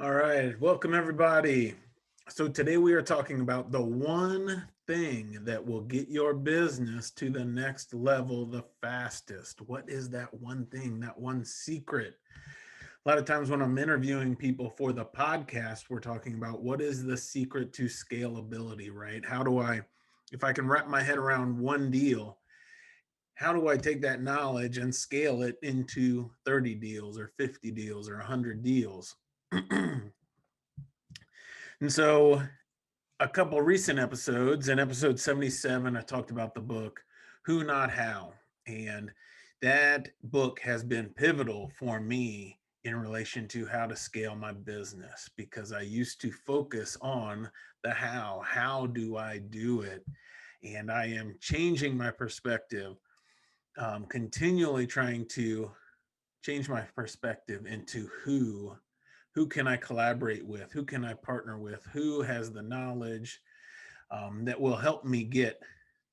All right, welcome everybody. So today we are talking about the one thing that will get your business to the next level the fastest. What is that one thing, that one secret? A lot of times when I'm interviewing people for the podcast, we're talking about what is the secret to scalability, right? If I can wrap my head around one deal, how do I take that knowledge and scale it into 30 deals or 50 deals or 100 deals? And so a couple recent episodes. In episode 77, I talked about the book Who Not How. And that book has been pivotal for me in relation to how to scale my business because I used to focus on the how. How do I do it? And I am changing my perspective, continually trying to change my perspective into who can I collaborate with? Who can I partner with? Who has the knowledge that will help me get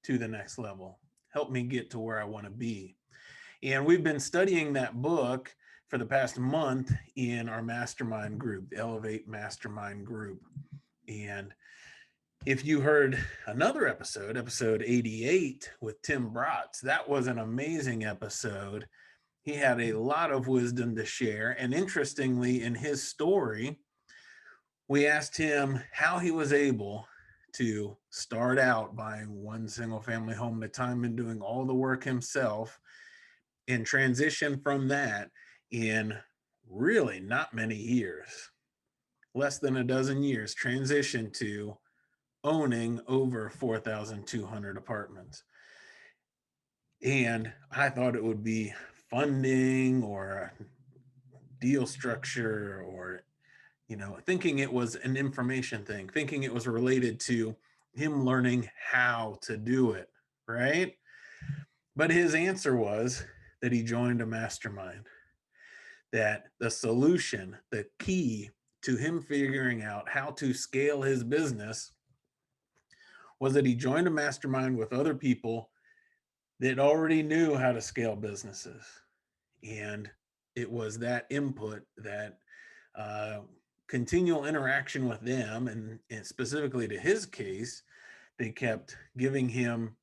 to the next level, help me get to where I want to be? And we've been studying that book for the past month in our mastermind group, the Elevate Mastermind group. And if you heard another episode, episode 88 with Tim Bratz, that was an amazing episode. He had a lot of wisdom to share. And interestingly, in his story, we asked him how he was able to start out buying one single family home at a time and doing all the work himself and transition from that in really not many years, less than a dozen years, transition to owning over 4,200 apartments. And I thought it would be funding or deal structure or thinking it was an information thing, thinking it was related to him learning how to do it, right? But his answer was that he joined a mastermind, that the solution, the key to him figuring out how to scale his business was that he joined a mastermind with other people that already knew how to scale businesses. And it was that input, that uh, continual interaction with them, and specifically to his case, they kept giving him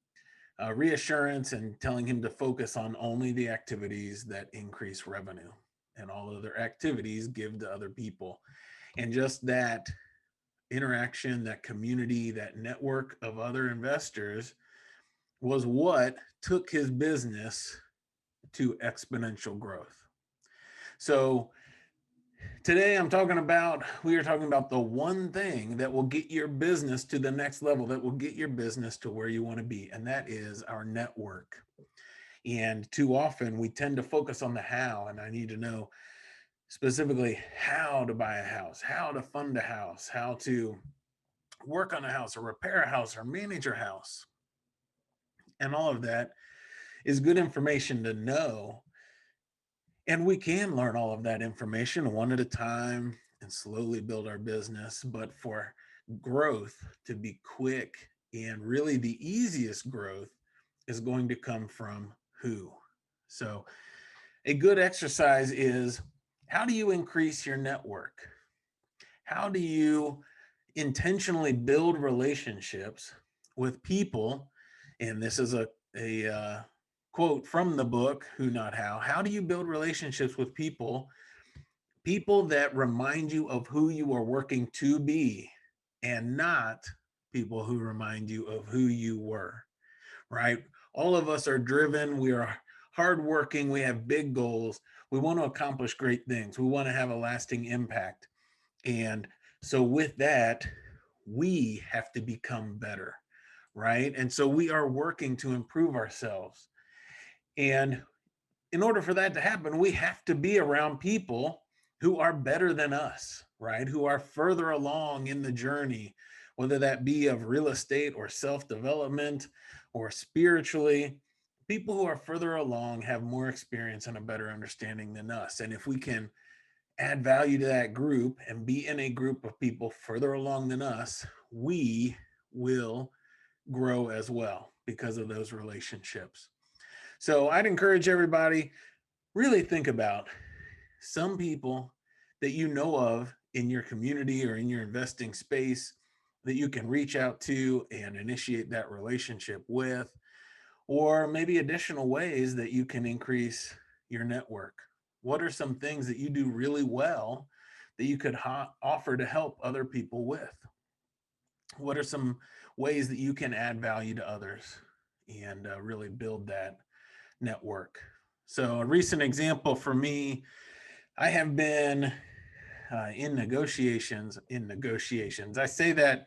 reassurance and telling him to focus on only the activities that increase revenue, and all other activities give to other people. And just that interaction, that community, that network of other investors was what took his business to exponential growth. So today we are talking about the one thing that will get your business to the next level, that will get your business to where you want to be, and that is our network. And too often we tend to focus on the how, and I need to know specifically how to buy a house, how to fund a house, how to work on a house or repair a house or manage a house. And all of that is good information to know. And we can learn all of that information one at a time and slowly build our business. But for growth to be quick, and really the easiest growth is going to come from who. So, a good exercise is, how do you increase your network? How do you intentionally build relationships with people? And this is a quote from the book Who Not How. How do you build relationships with people that remind you of who you are working to be, and not people who remind you of who you were? Right? All of us are driven, we are hardworking, we have big goals, we want to accomplish great things, we want to have a lasting impact. And so with that, we have to become better, right? And so we are working to improve ourselves. And in order for that to happen, we have to be around people who are better than us, right? Who are further along in the journey, whether that be of real estate or self-development or spiritually. People who are further along have more experience and a better understanding than us. And if we can add value to that group and be in a group of people further along than us, we will grow as well because of those relationships. So I'd encourage everybody, really think about some people that you know of in your community or in your investing space that you can reach out to and initiate that relationship with, or maybe additional ways that you can increase your network. What are some things that you do really well that you could offer to help other people with? What are some ways that you can add value to others and really build that network? So, a recent example for me, I have been in negotiations. I say that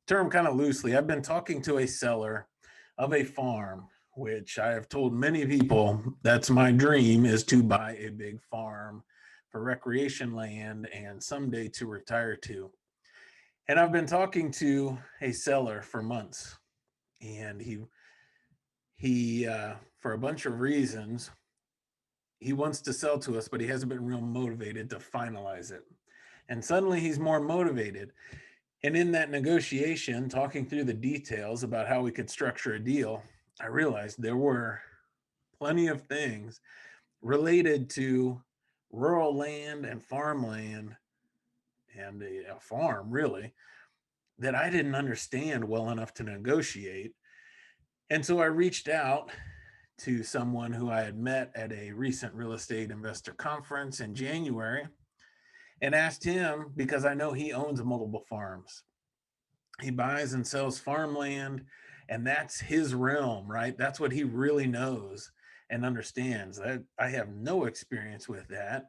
term kind of loosely. I've been talking to a seller of a farm, which I have told many people that's my dream, is to buy a big farm for recreation land and someday to retire to. And I've been talking to a seller for months, and he for a bunch of reasons, he wants to sell to us, but he hasn't been real motivated to finalize it. And suddenly he's more motivated. And in that negotiation, talking through the details about how we could structure a deal, I realized there were plenty of things related to rural land and farmland and a farm, really, that I didn't understand well enough to negotiate. And so I reached out to someone who I had met at a recent real estate investor conference in January and asked him, because I know he owns multiple farms. He buys and sells farmland, and that's his realm, right? That's what he really knows and understands. I have no experience with that,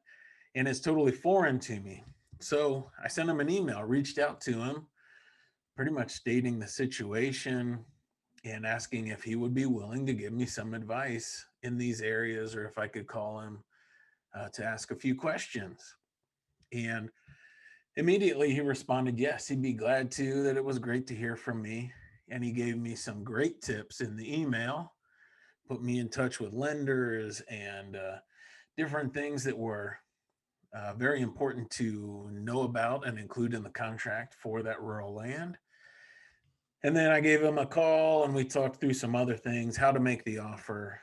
and it's totally foreign to me. So I sent him an email, reached out to him, pretty much stating the situation and asking if he would be willing to give me some advice in these areas, or if I could call him to ask a few questions. And immediately he responded, yes, he'd be glad to, that it was great to hear from me. And he gave me some great tips in the email, put me in touch with lenders and different things that were very important to know about and include in the contract for that rural land. And then I gave him a call and we talked through some other things, how to make the offer,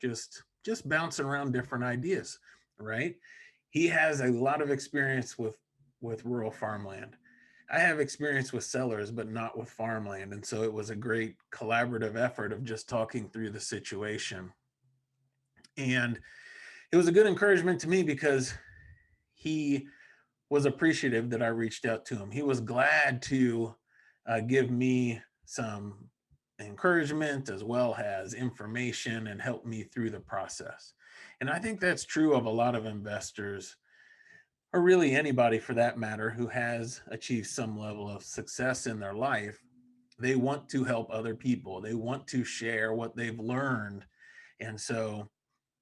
just bouncing around different ideas, right? He has a lot of experience with rural farmland. I have experience with sellers, but not with farmland. And so it was a great collaborative effort of just talking through the situation. And it was a good encouragement to me because he was appreciative that I reached out to him. He was glad to give me some encouragement as well as information and help me through the process. And I think that's true of a lot of investors, or really anybody for that matter, who has achieved some level of success in their life. They want to help other people, they want to share what they've learned. And so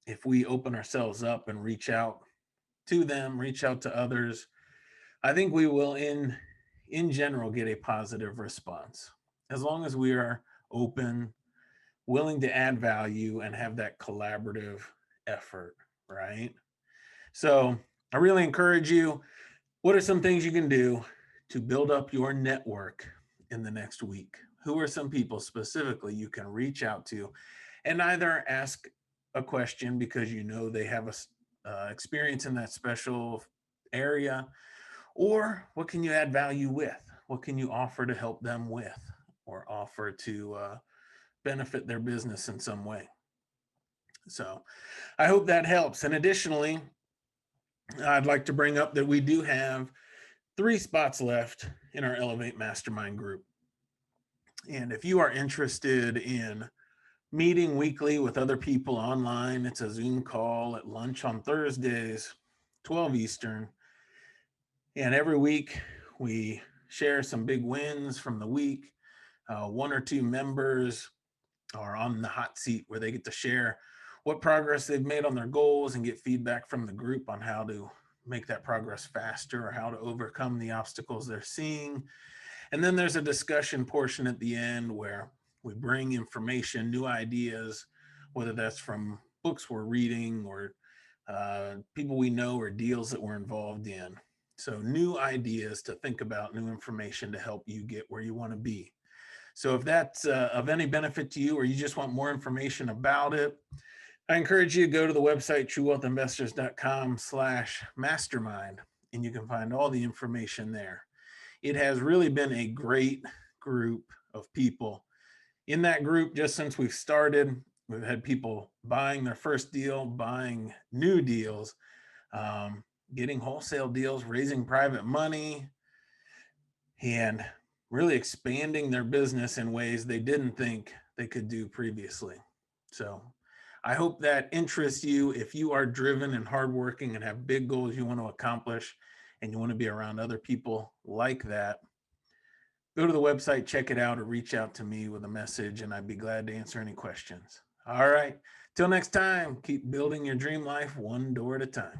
if we open ourselves up and reach out to them, reach out to others, I think we will in general get a positive response, as long as we are open, willing to add value and have that collaborative effort, right? So I really encourage you. What are some things you can do to build up your network in the next week? Who are some people specifically you can reach out to and either ask a question because you know they have a experience in that special area, or what can you add value with? What can you offer to help them with, or offer to benefit their business in some way? So I hope that helps. And additionally, I'd like to bring up that we do have 3 spots left in our Elevate Mastermind group. And if you are interested in meeting weekly with other people online, it's a Zoom call at lunch on Thursdays, 12 Eastern. And every week we share some big wins from the week. 1 or 2 members are on the hot seat where they get to share what progress they've made on their goals and get feedback from the group on how to make that progress faster or how to overcome the obstacles they're seeing. And then there's a discussion portion at the end where we bring information, new ideas, whether that's from books we're reading or people we know or deals that we're involved in. So new ideas to think about, new information to help you get where you want to be. So if that's of any benefit to you, or you just want more information about it, I encourage you to go to the website truewealthinvestors.com/mastermind and you can find all the information there. It has really been a great group of people. In that group, just since we've started, we've had people buying their first deal, buying new deals, um, getting wholesale deals, raising private money, and really expanding their business in ways they didn't think they could do previously. So I hope that interests you. If you are driven and hardworking and have big goals you want to accomplish, and you want to be around other people like that, go to the website, check it out, or reach out to me with a message, and I'd be glad to answer any questions. All right. Till next time, keep building your dream life one door at a time.